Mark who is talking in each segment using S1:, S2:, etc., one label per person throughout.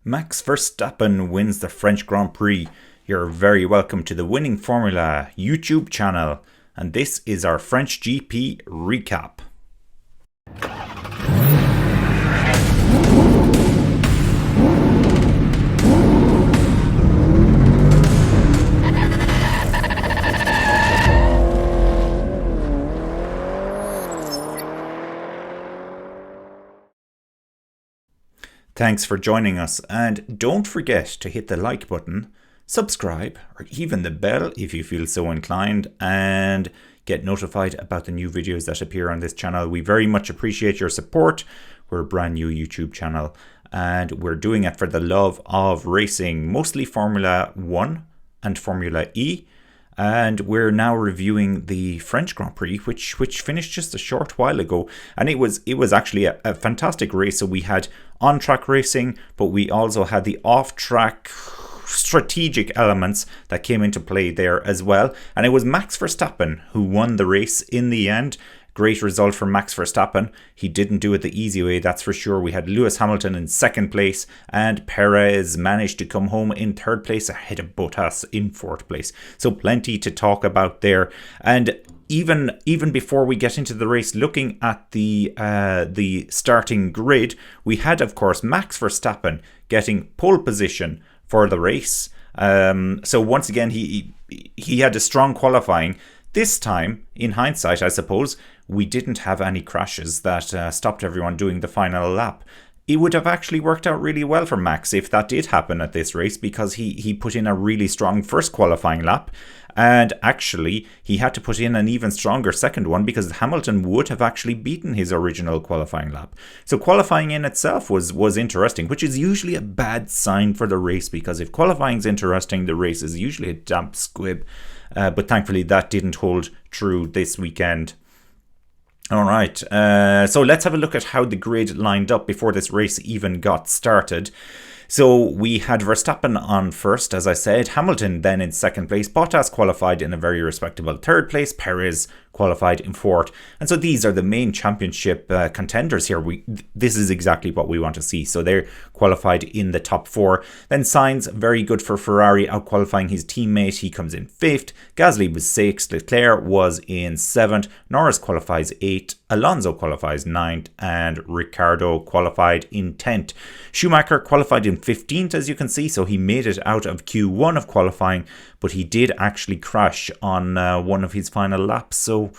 S1: Max Verstappen wins the French Grand Prix. You're very welcome to the Winning Formula YouTube channel, and this is our French GP recap. Thanks for joining us, and don't forget to hit the like button, subscribe, or even the bell if you feel so inclined, and get notified about the new videos that appear on this channel. We very much appreciate your support. We're a brand new YouTube channel, and we're doing it for the love of racing, mostly Formula 1 and Formula E. And we're now reviewing the French Grand Prix, which finished just a short while ago, and it was actually a fantastic race. So we had on-track racing, but we also had the off-track strategic elements that came into play there as well. And it was Max Verstappen who won the race in the end. Great result for Max Verstappen. He didn't do it the easy way, that's for sure. We had Lewis Hamilton in second place, and Perez managed to come home in third place ahead of Bottas in fourth place. So plenty to talk about there. And even before we get into the race, looking at the starting grid, we had, of course, Max Verstappen getting pole position for the race. So once again, he had a strong qualifying. This time, in hindsight, I suppose, we didn't have any crashes that stopped everyone doing the final lap. It would have actually worked out really well for Max if that did happen at this race, because he put in a really strong first qualifying lap, and actually he had to put in an even stronger second one because Hamilton would have actually beaten his original qualifying lap. So qualifying in itself was interesting, which is usually a bad sign for the race, because if qualifying is interesting, the race is usually a damp squib. But thankfully that didn't hold true this weekend. All right, so let's have a look at how the grid lined up before this race even got started. So we had Verstappen on first, as I said, Hamilton then in second place, Bottas qualified in a very respectable third place, Perez qualified in fourth. And so these are the main championship contenders here. This is exactly what we want to see. So they're qualified in the top four. Then Sainz, very good for Ferrari, out qualifying his teammate. He comes in fifth. Gasly was sixth. Leclerc was in seventh. Norris qualifies eighth. Alonso qualifies ninth, and Ricciardo qualified in 10th. Schumacher qualified in 15th, as you can see, so he made it out of Q1 of qualifying, but he did actually crash on one of his final laps, so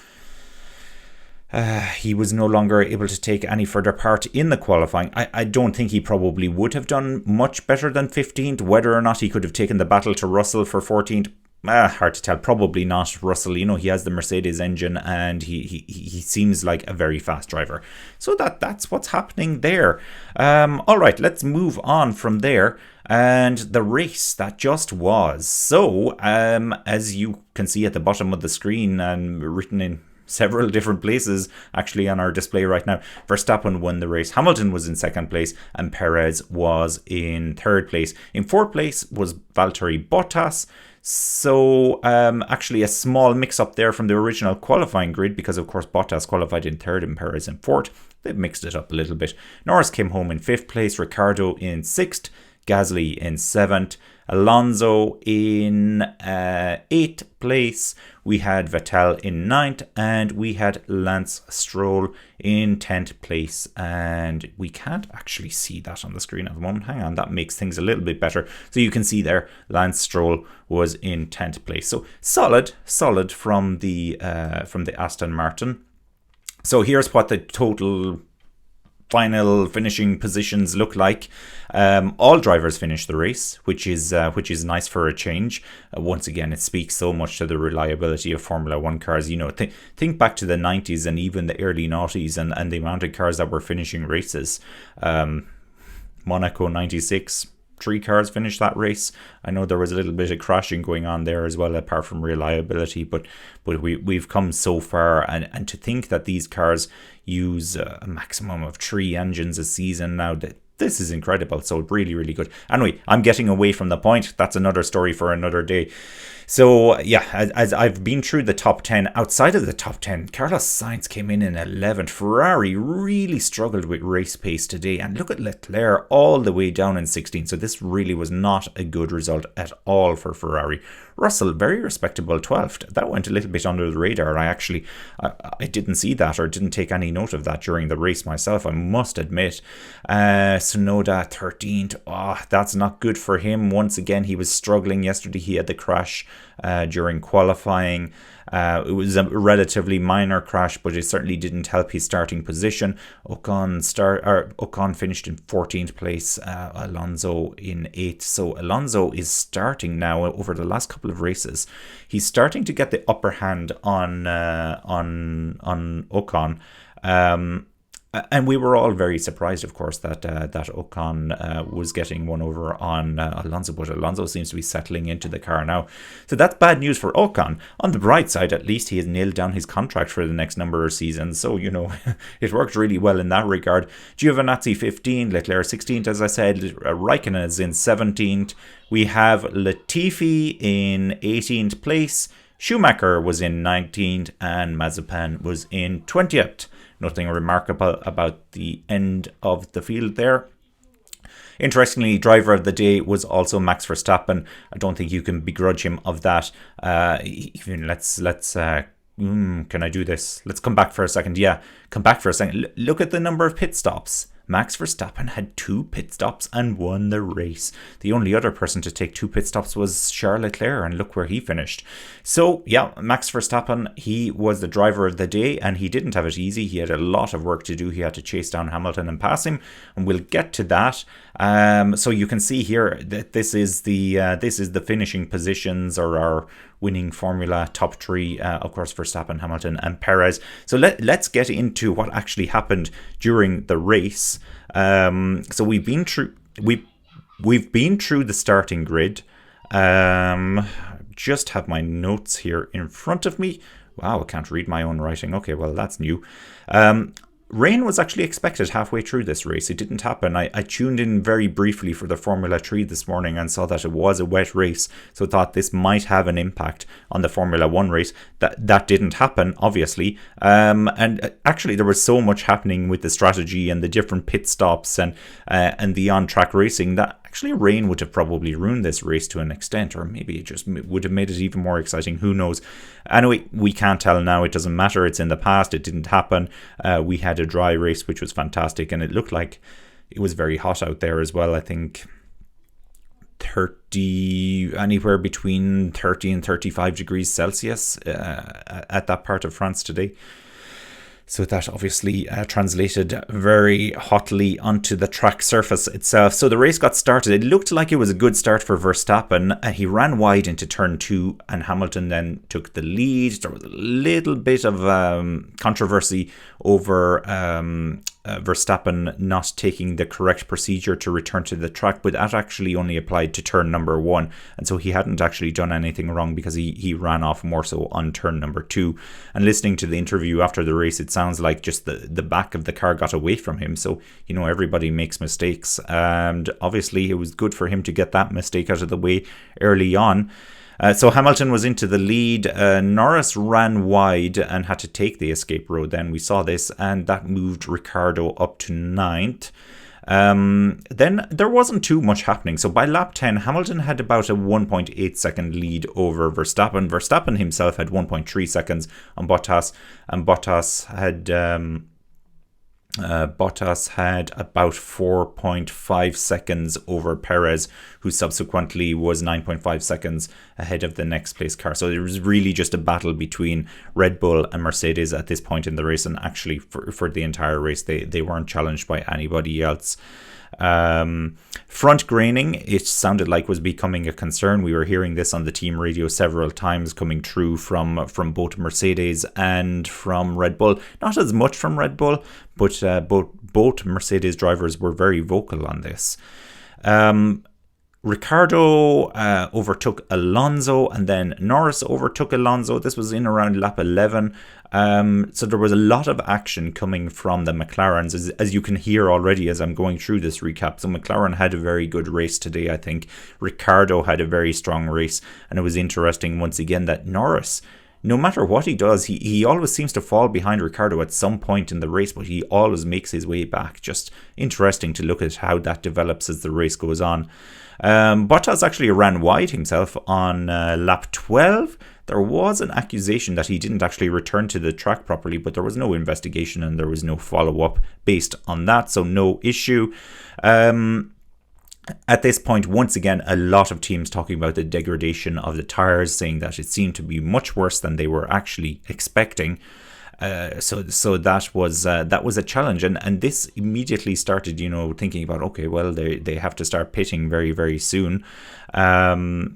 S1: he was no longer able to take any further part in the qualifying. I don't think he probably would have done much better than 15th. Whether or not he could have taken the battle to Russell for 14th, hard to tell. Probably not. Russell, he has the Mercedes engine, and he seems like a very fast driver. So that's what's happening there. All right, let's move on from there. And the race that just was. So, as you can see at the bottom of the screen, and written in several different places actually on our display right now, Verstappen won the race. Hamilton was in second place, and Perez was in third place. In fourth place was Valtteri Bottas. So actually a small mix-up there from the original qualifying grid, because of course Bottas qualified in third and Perez in fourth. They've mixed it up a little bit. Norris came home in fifth place, Ricciardo in sixth, Gasly in seventh, Alonso in eighth place. We had Vettel in ninth, and we had Lance Stroll in 10th place. And we can't actually see that on the screen at the moment. Hang on, that makes things a little bit better. So you can see there, Lance Stroll was in 10th place. So solid from the Aston Martin. So here's what the total final finishing positions look like. All drivers finished the race, which is nice for a change. Once again, it speaks so much to the reliability of Formula 1 cars. Think back to the 90s and even the early 90s and the amount of cars that were finishing races. Monaco 96, 3 cars finished that race. I know there was a little bit of crashing going on there as well, apart from reliability, but we've come so far, and to think that these cars use a maximum of 3 engines a season now, this is incredible. So really good. Anyway, I'm getting away from the point. That's another story for another day. So yeah, as I've been through the top 10, outside of the top 10, Carlos Sainz came in 11th. Ferrari really struggled with race pace today, and look at Leclerc all the way down in 16th. So this really was not a good result at all for Ferrari. Russell, very respectable 12th. That went a little bit under the radar. I didn't see that or didn't take any note of that during the race myself, I must admit. Tsunoda 13th. Oh, that's not good for him. Once again, he was struggling yesterday. He had the crash during qualifying. It was a relatively minor crash, but it certainly didn't help his starting position. Ocon finished in 14th place, Alonso in 8th. So Alonso is starting now over the last couple of races. He's starting to get the upper hand on Ocon. And we were all very surprised, of course, that Ocon was getting one over on Alonso, but Alonso seems to be settling into the car now. So that's bad news for Ocon. On the bright side, at least he has nailed down his contract for the next number of seasons. So, it worked really well in that regard. Giovinazzi 15th, Leclerc 16th, as I said. Raikkonen is in 17th. We have Latifi in 18th place. Schumacher was in 19th, and Mazepin was in 20th. Nothing remarkable about the end of the field there. Interestingly, driver of the day was also Max Verstappen. I don't think you can begrudge him of that. Can I do this? Let's come back for a second. Yeah, come back for a second. Look at the number of pit stops. Max Verstappen had 2 pit stops and won the race. The only other person to take 2 pit stops was Charles Leclerc, and look where he finished. So, yeah, Max Verstappen, he was the driver of the day, and he didn't have it easy. He had a lot of work to do. He had to chase down Hamilton and pass him, and we'll get to that. So you can see here that this is the finishing positions, or our winning formula, top 3, of course, Verstappen, Hamilton and Perez. So let's get into what actually happened during the race. So we've been through the starting grid. Just have my notes here in front of me. Wow, I can't read my own writing. Okay, well, that's new. Rain was actually expected halfway through this race. It didn't happen. I tuned in very briefly for the Formula 3 this morning and saw that it was a wet race, so thought this might have an impact on the Formula 1 race. That didn't happen, obviously. And actually, there was so much happening with the strategy and the different pit stops and the on-track racing that actually rain would have probably ruined this race to an extent, or maybe it just would have made it even more exciting. Who knows? Anyway, we can't tell now. It doesn't matter. It's in the past. It didn't happen. We had a dry race, which was fantastic, and it looked like it was very hot out there as well. I think anywhere between 30 and 35 degrees Celsius at that part of France today. So that obviously translated very hotly onto the track surface itself. So the race got started. It looked like it was a good start for Verstappen. He ran wide into turn 2, and Hamilton then took the lead. There was a little bit of controversy over Verstappen not taking the correct procedure to return to the track, but that actually only applied to turn number 1, and so he hadn't actually done anything wrong because he ran off more so on turn number 2. And listening to the interview after the race, it sounds like just the back of the car got away from him. So everybody makes mistakes, and obviously it was good for him to get that mistake out of the way early on. So Hamilton was into the lead. Norris ran wide and had to take the escape road. Then we saw this, and that moved Ricciardo up to 9th. Then there wasn't too much happening. So by lap 10, Hamilton had about a 1.8 second lead over Verstappen. Verstappen himself had 1.3 seconds on Bottas, and Bottas had about 4.5 seconds over Perez, who subsequently was 9.5 seconds ahead of the next place car. So it was really just a battle between Red Bull and Mercedes at this point in the race, and actually for the entire race they weren't challenged by anybody else. Front graining, it sounded like, was becoming a concern. We were hearing this on the team radio several times coming through from both Mercedes and from Red Bull. Not as much from Red Bull, but both Mercedes drivers were very vocal on this. Ricciardo overtook Alonso, and then Norris overtook Alonso. This was in around lap 11. So there was a lot of action coming from the McLarens, as you can hear already as I'm going through this recap. So McLaren had a very good race today, I think. Ricciardo had a very strong race, and it was interesting once again that Norris, no matter what he does, he always seems to fall behind Ricciardo at some point in the race, but he always makes his way back. Just interesting to look at how that develops as the race goes on. Bottas actually ran wide himself on lap 12. There was an accusation that he didn't actually return to the track properly, but there was no investigation and there was no follow-up based on that, so no issue. At this point, once again, a lot of teams talking about the degradation of the tyres, saying that it seemed to be much worse than they were actually expecting. So that was a challenge, and this immediately started, thinking about, okay, well, they have to start pitting very, very soon. Okay,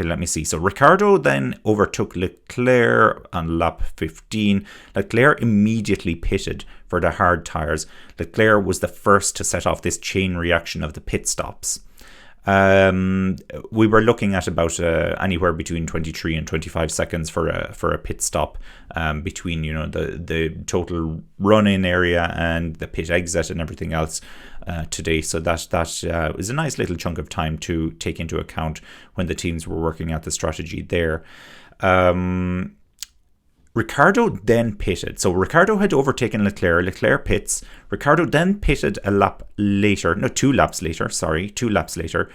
S1: let me see. So Ricciardo then overtook Leclerc on lap 15. Leclerc immediately pitted for the hard tyres. Leclerc was the first to set off this chain reaction of the pit stops. We were looking at about anywhere between 23 and 25 seconds for a pit stop between the total run-in area and the pit exit and everything else today. So that is a nice little chunk of time to take into account when the teams were working out the strategy there. Ricciardo then pitted. So Ricciardo had overtaken Leclerc. Leclerc pits. Ricciardo then pitted 2 laps later.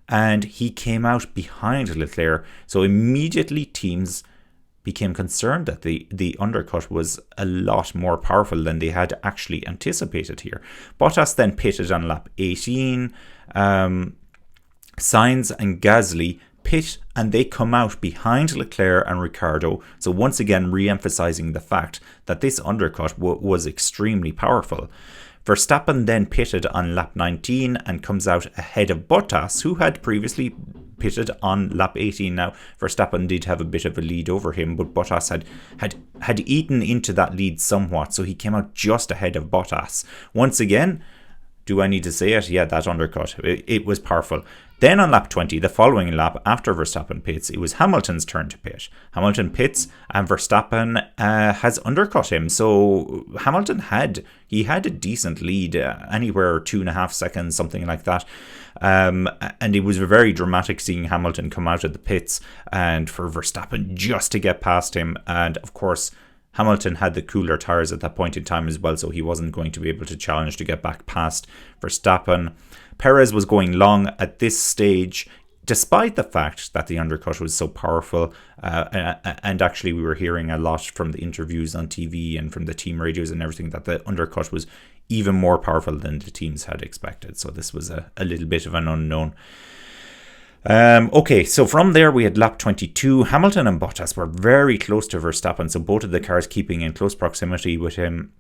S1: And he came out behind Leclerc. So immediately teams became concerned that the undercut was a lot more powerful than they had actually anticipated here. Bottas then pitted on lap 18. Sainz and Gasly pit, and they come out behind Leclerc and Ricciardo. So once again, re-emphasizing the fact that this undercut was extremely powerful. Verstappen then pitted on lap 19 and comes out ahead of Bottas, who had previously pitted on lap 18. Now, Verstappen did have a bit of a lead over him, but Bottas had eaten into that lead somewhat, so he came out just ahead of Bottas. Once again, do I need to say it? Yeah, that undercut. It was powerful. Then on lap 20, the following lap after Verstappen pits, it was Hamilton's turn to pit. Hamilton pits and Verstappen has undercut him. So Hamilton had a decent lead, anywhere 2.5 seconds, something like that. And it was very dramatic seeing Hamilton come out of the pits and for Verstappen just to get past him. And of course, Hamilton had the cooler tyres at that point in time as well, so he wasn't going to be able to challenge to get back past Verstappen. Perez was going long at this stage, despite the fact that the undercut was so powerful. And actually, we were hearing a lot from the interviews on TV and from the team radios and everything that the undercut was even more powerful than the teams had expected. So this was a little bit of an unknown. Okay, so from there we had lap 22. Hamilton and Bottas were very close to Verstappen, so both of the cars keeping in close proximity with him.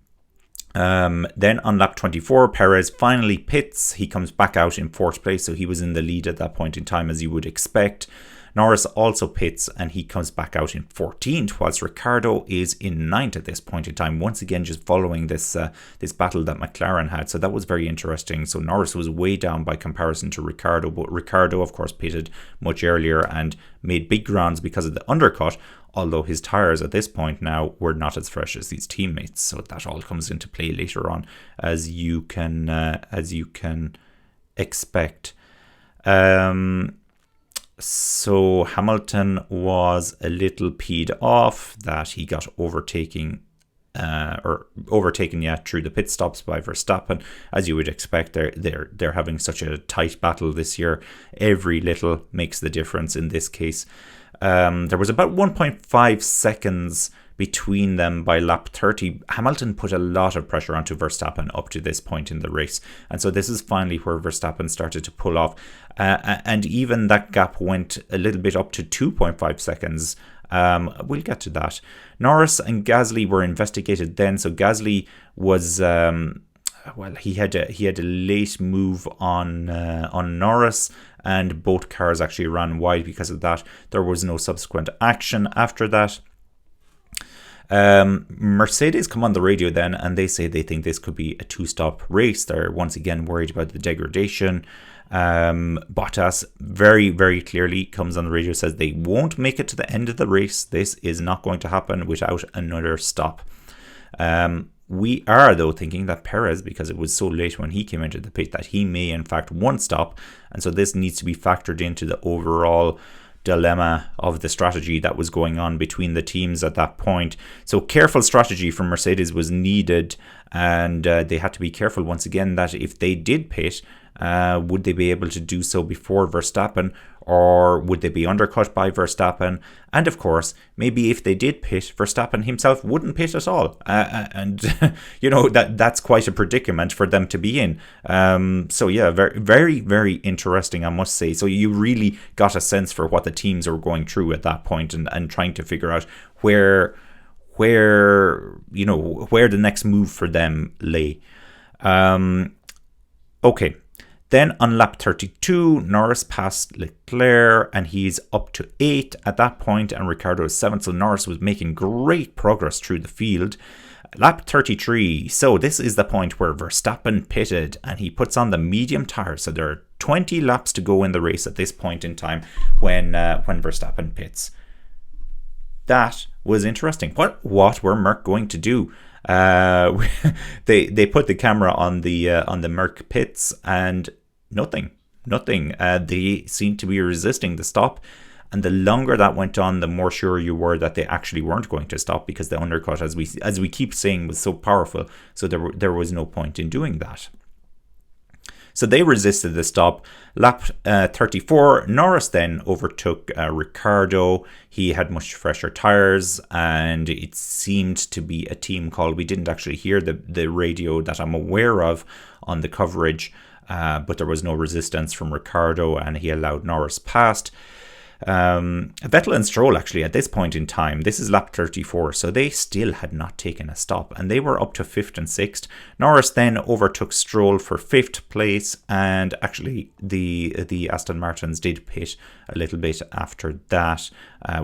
S1: Then on lap 24, Perez finally pits. He comes back out in 4th place, so he was in the lead at that point in time, as you would expect. Norris also pits and he comes back out in 14th, whilst Ricciardo is in 9th at this point in time. Once again, just following this battle that McLaren had. So that was very interesting. So Norris was way down by comparison to Ricciardo, but Ricciardo, of course, pitted much earlier and made big grounds because of the undercut, although his tyres at this point now were not as fresh as his teammates. So that all comes into play later on, as you can expect. So Hamilton was a little peed off that he got overtaken through the pit stops by Verstappen. As you would expect, they're having such a tight battle this year. Every little makes the difference in this case. There was about 1.5 seconds between them by lap 30. Hamilton put a lot of pressure onto Verstappen up to this point in the race, and so this is finally where Verstappen started to pull off, and even that gap went a little bit up to 2.5 seconds. We'll get to that. Norris and Gasly were investigated then. So Gasly was he had a late move on Norris, and both cars actually ran wide because of that. There was no subsequent action after that. Mercedes come on the radio then, and they say they think this could be a 2-stop race. They're once again worried about the degradation. Bottas very, very clearly comes on the radio, says they won't make it to the end of the race. This is not going to happen without another stop. We are, though, thinking that Perez, because it was so late when he came into the pit, that he may in fact one stop, and so this needs to be factored into the overall dilemma of the strategy that was going on between the teams at that point. So careful strategy from Mercedes was needed, and they had to be careful once again that if they did pit, would they be able to do so before Verstappen, or would they be undercut by Verstappen? And of course, maybe if they did pit, Verstappen himself wouldn't pit at all. And that's quite a predicament for them to be in. So yeah, very, very, very interesting, I must say. So you really got a sense for what the teams are going through at that point, and trying to figure out where the next move for them lay. Okay. Then on lap 32, Norris passed Leclerc, and he's up to 8 at that point, and Ricciardo is 7. So Norris was making great progress through the field. Lap 33. So this is the point where Verstappen pitted, and he puts on the medium tires. So there are 20 laps to go in the race at this point in time when Verstappen pits. That was interesting. What were Merc going to do? They put the camera on the Merc pits, and nothing. They seemed to be resisting the stop, and the longer that went on, the more sure you were that they actually weren't going to stop, because the undercut, as we keep saying, was so powerful. So there was no point in doing that. So they resisted the stop. Lap 34, Norris then overtook Ricciardo. He had much fresher tyres, and it seemed to be a team call. We didn't actually hear the radio that I'm aware of on the coverage, but there was no resistance from Ricciardo, and he allowed Norris past. Vettel and Stroll, actually, at this point in time, this is lap 34, so they still had not taken a stop, and they were up to 5th and 6th. Norris then overtook Stroll for 5th place, and actually the Aston Martins did pit a little bit after that.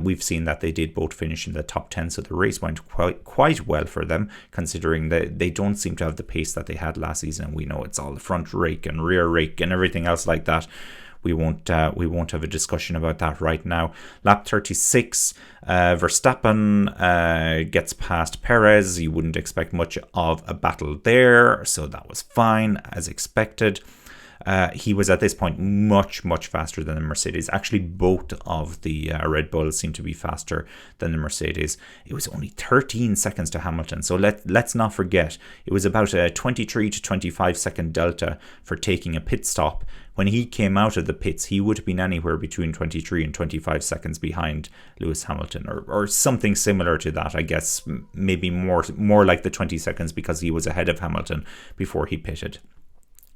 S1: We've seen that they did both finish in the top 10, so the race went quite well for them, considering that they don't seem to have the pace that they had last season. We know it's all the front rake and rear rake and everything else like that. We won't have a discussion about that right now. Lap 36, Verstappen gets past Perez. You wouldn't expect much of a battle there, so that was fine, as expected. He was at this point much, much faster than the Mercedes. Actually, both of the Red Bulls seemed to be faster than the Mercedes. It was only 13 seconds to Hamilton. So let's not forget, it was about a 23 to 25 second delta for taking a pit stop. When he came out of the pits, he would have been anywhere between 23 and 25 seconds behind Lewis Hamilton, or something similar to that, I guess. Maybe more like the 20 seconds, because he was ahead of Hamilton before he pitted.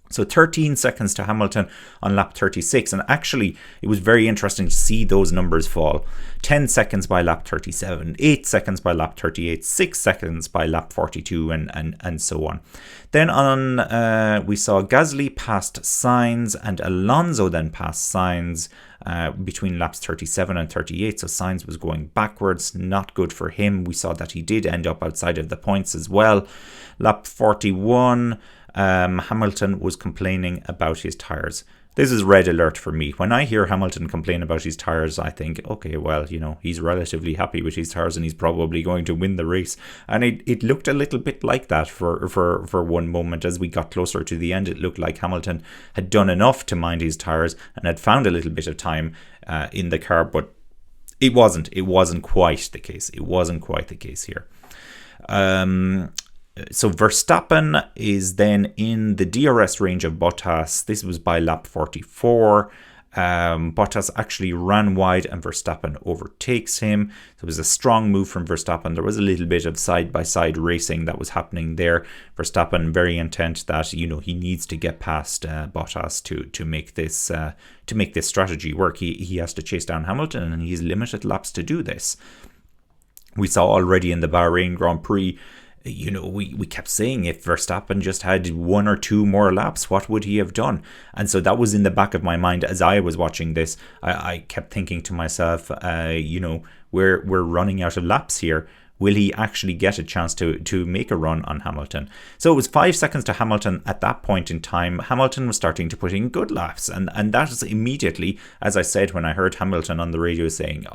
S1: So 13 seconds to Hamilton on lap 36, and actually it was very interesting to see those numbers fall. 10 seconds by lap 37, 8 seconds by lap 38, 6 seconds by lap 42, and so on. Then we saw Gasly passed Sainz, and Alonso then passed Sainz between laps 37 and 38, so Sainz was going backwards, not good for him. We saw that he did end up outside of the points as well. Lap 41, Hamilton was complaining about his tyres. This is red alert for me. When I hear Hamilton complain about his tyres, I think, okay, well, he's relatively happy with his tyres and he's probably going to win the race. And it looked a little bit like that for one moment. As we got closer to the end, it looked like Hamilton had done enough to mind his tyres and had found a little bit of time in the car, but it wasn't quite the case. It wasn't quite the case here. So Verstappen is then in the DRS range of Bottas. This was by lap 44. Bottas actually ran wide and Verstappen overtakes him. So it was a strong move from Verstappen. There was a little bit of side-by-side racing that was happening there. Verstappen very intent that he needs to get past Bottas to make this strategy work. He has to chase down Hamilton, and he's limited laps to do this. We saw already in the Bahrain Grand Prix, we kept saying if Verstappen just had 1 or 2 more laps, what would he have done? And so that was in the back of my mind as I was watching this. I kept thinking to myself, we're running out of laps here. Will he actually get a chance to make a run on Hamilton? So it was 5 seconds to Hamilton at that point in time. Hamilton was starting to put in good laps. And that is immediately, as I said, when I heard Hamilton on the radio saying,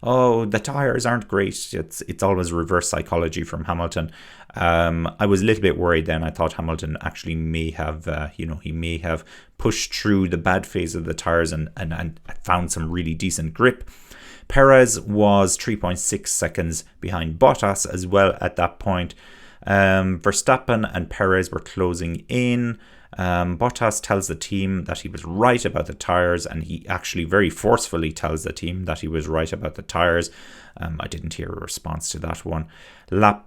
S1: the tyres aren't great. It's always reverse psychology from Hamilton. I was a little bit worried then. I thought Hamilton actually may have, he may have pushed through the bad phase of the tyres and found some really decent grip. Perez was 3.6 seconds behind Bottas as well at that point. Verstappen and Perez were closing in. Bottas tells the team that he was right about the tyres, and he actually very forcefully tells the team that he was right about the tyres. I didn't hear a response to that one. Lap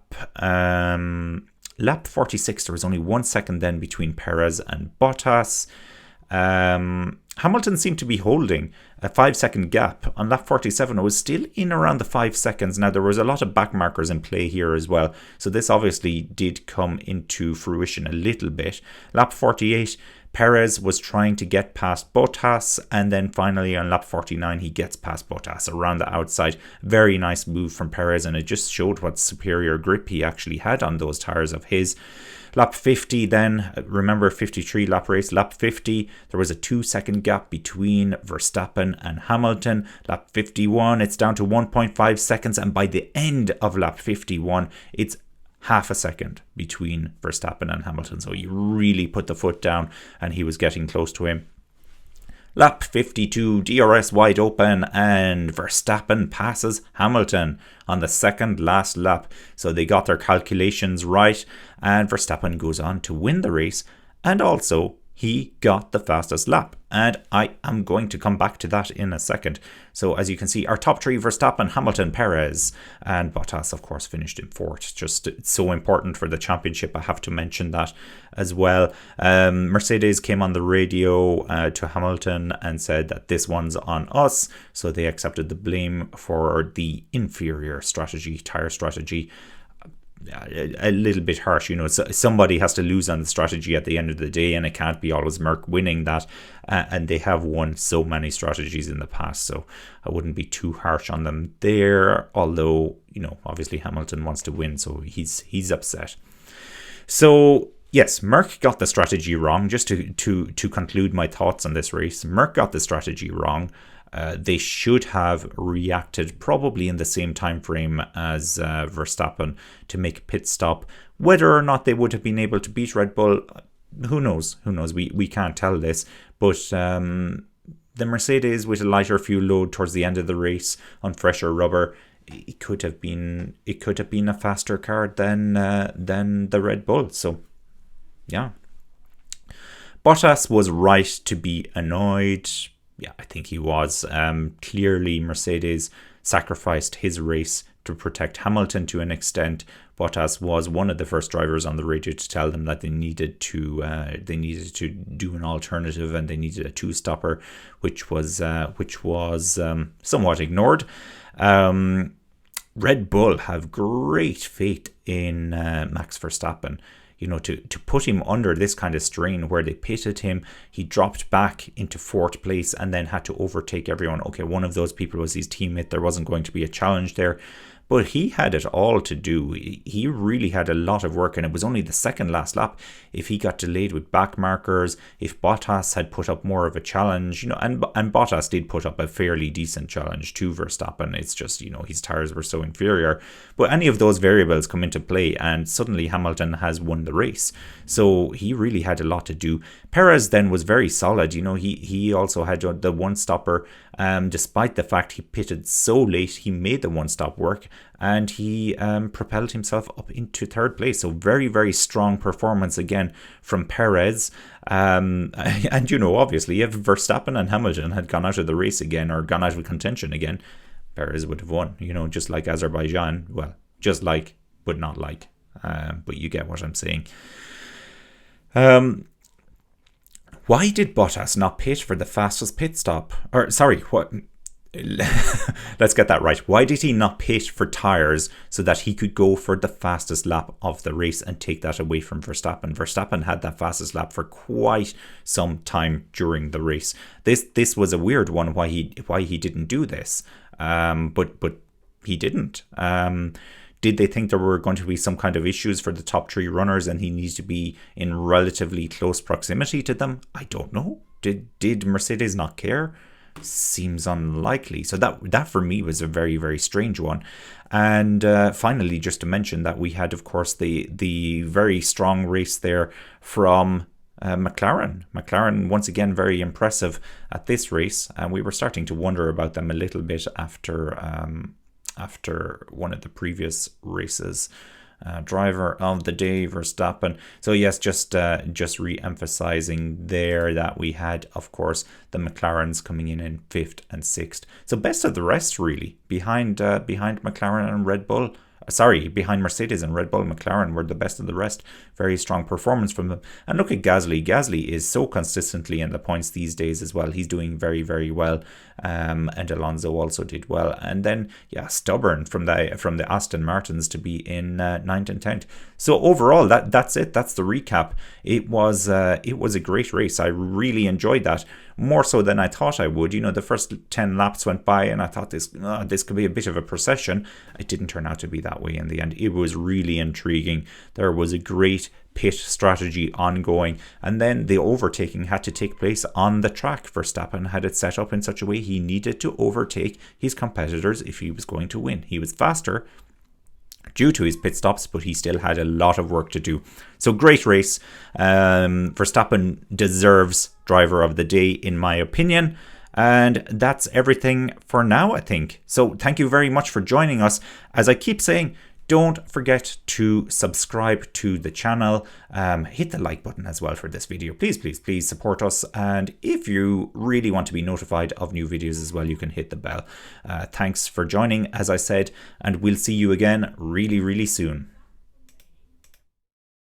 S1: 46, there was only 1 second then between Perez and Bottas. Hamilton seemed to be holding a 5 second gap. On lap 47, it was still in around the 5 seconds. Now, there was a lot of back markers in play here as well, so this obviously did come into fruition a little bit. Lap 48, Perez was trying to get past Bottas, and then finally on lap 49 he gets past Bottas around the outside. Very nice move from Perez, and it just showed what superior grip he actually had on those tyres of his. Lap 50 then, remember 53 lap race, lap 50, there was a 2 second gap between Verstappen and Hamilton. Lap 51, it's down to 1.5 seconds, and by the end of lap 51, it's half a second between Verstappen and Hamilton. So he really put the foot down, and he was getting close to him. Lap 52, DRS wide open, and Verstappen passes Hamilton on the second last lap. So they got their calculations right, and Verstappen goes on to win the race, and also he got the fastest lap. And I am going to come back to that in a second. So as you can see, our top three, Verstappen, Hamilton, Perez, and Bottas, of course, finished in fourth. Just it's so important for the championship. I have to mention that as well. Mercedes came on the radio to Hamilton and said that this one's on us. So they accepted the blame for the inferior strategy, tyre strategy. A little bit harsh, somebody has to lose on the strategy at the end of the day, and it can't be always Merc winning that, and they have won so many strategies in the past, so I wouldn't be too harsh on them there, although obviously Hamilton wants to win, so he's upset. So yes, Merc got the strategy wrong. Just to conclude my thoughts on this race, Merc got the strategy wrong. They should have reacted probably in the same time frame as Verstappen to make a pit stop. Whether or not they would have been able to beat Red Bull, who knows? We can't tell this. But the Mercedes with a lighter fuel load towards the end of the race on fresher rubber, it could have been a faster car than the Red Bull. So yeah, Bottas was right to be annoyed. Yeah, I think he was. Clearly, Mercedes sacrificed his race to protect Hamilton to an extent. Bottas was one of the first drivers on the radio to tell them that they needed to do an alternative, and they needed a two-stopper, which was somewhat ignored. Red Bull have great faith in Max Verstappen. To put him under this kind of strain where they pitted him, he dropped back into fourth place and then had to overtake everyone. Okay, one of those people was his teammate. There wasn't going to be a challenge there. But he had it all to do. He really had a lot of work, and it was only the second last lap. If he got delayed with back markers, if Bottas had put up more of a challenge, and Bottas did put up a fairly decent challenge to Verstappen. It's just, his tyres were so inferior. But any of those variables come into play, and suddenly Hamilton has won the race. So he really had a lot to do. Perez then was very solid. He also had the one stopper. Despite the fact he pitted so late, he made the one stop work, and he propelled himself up into third place. So very, very strong performance again from Perez. And obviously, if Verstappen and Hamilton had gone out of the race again, or gone out of contention again, Perez would have won. Just like Azerbaijan. Well, just like, but not like. But you get what I'm saying. Why did Bottas not pit for the fastest pit stop? What? Let's get that right. Why did he not pit for tyres so that he could go for the fastest lap of the race and take that away from Verstappen? Verstappen had that fastest lap for quite some time during the race. This was a weird one. Why he didn't do this? But he didn't. Did they think there were going to be some kind of issues for the top 3 runners and he needs to be in relatively close proximity to them? I don't know. Did Mercedes not care? Seems unlikely. So that for me was a very, very strange one. And finally, just to mention that we had, of course, the very strong race there from McLaren. McLaren, once again, very impressive at this race. And we were starting to wonder about them a little bit after one of the previous races. Driver of the day, Verstappen. So yes, just re-emphasizing there that we had, of course, the McLarens coming in 5th and 6th. So best of the rest, really, behind McLaren and Red Bull. Behind Mercedes and Red Bull, McLaren were the best of the rest. Very strong performance from them. And look at Gasly. Gasly is so consistently in the points these days as well. He's doing very, very well. And Alonso also did well. And then, stubborn from the Aston Martins to be in 9th and 10th. So overall, that's it. That's the recap. It was a great race. I really enjoyed that. More so than I thought I would. The first 10 laps went by and I thought this could be a bit of a procession. It didn't turn out to be that way in the end. It was really intriguing. There was a great pit strategy ongoing, and then the overtaking had to take place on the track. Verstappen had it set up in such a way he needed to overtake his competitors if he was going to win. He was faster due to his pit stops, but he still had a lot of work to do. So great race. Verstappen deserves driver of the day, in my opinion. And that's everything for now, I think. So thank you very much for joining us. As I keep saying, don't forget to subscribe to the channel. Hit the like button as well for this video. Please, please, please support us. And if you really want to be notified of new videos as well, you can hit the bell. Thanks for joining, as I said, and we'll see you again really, really soon.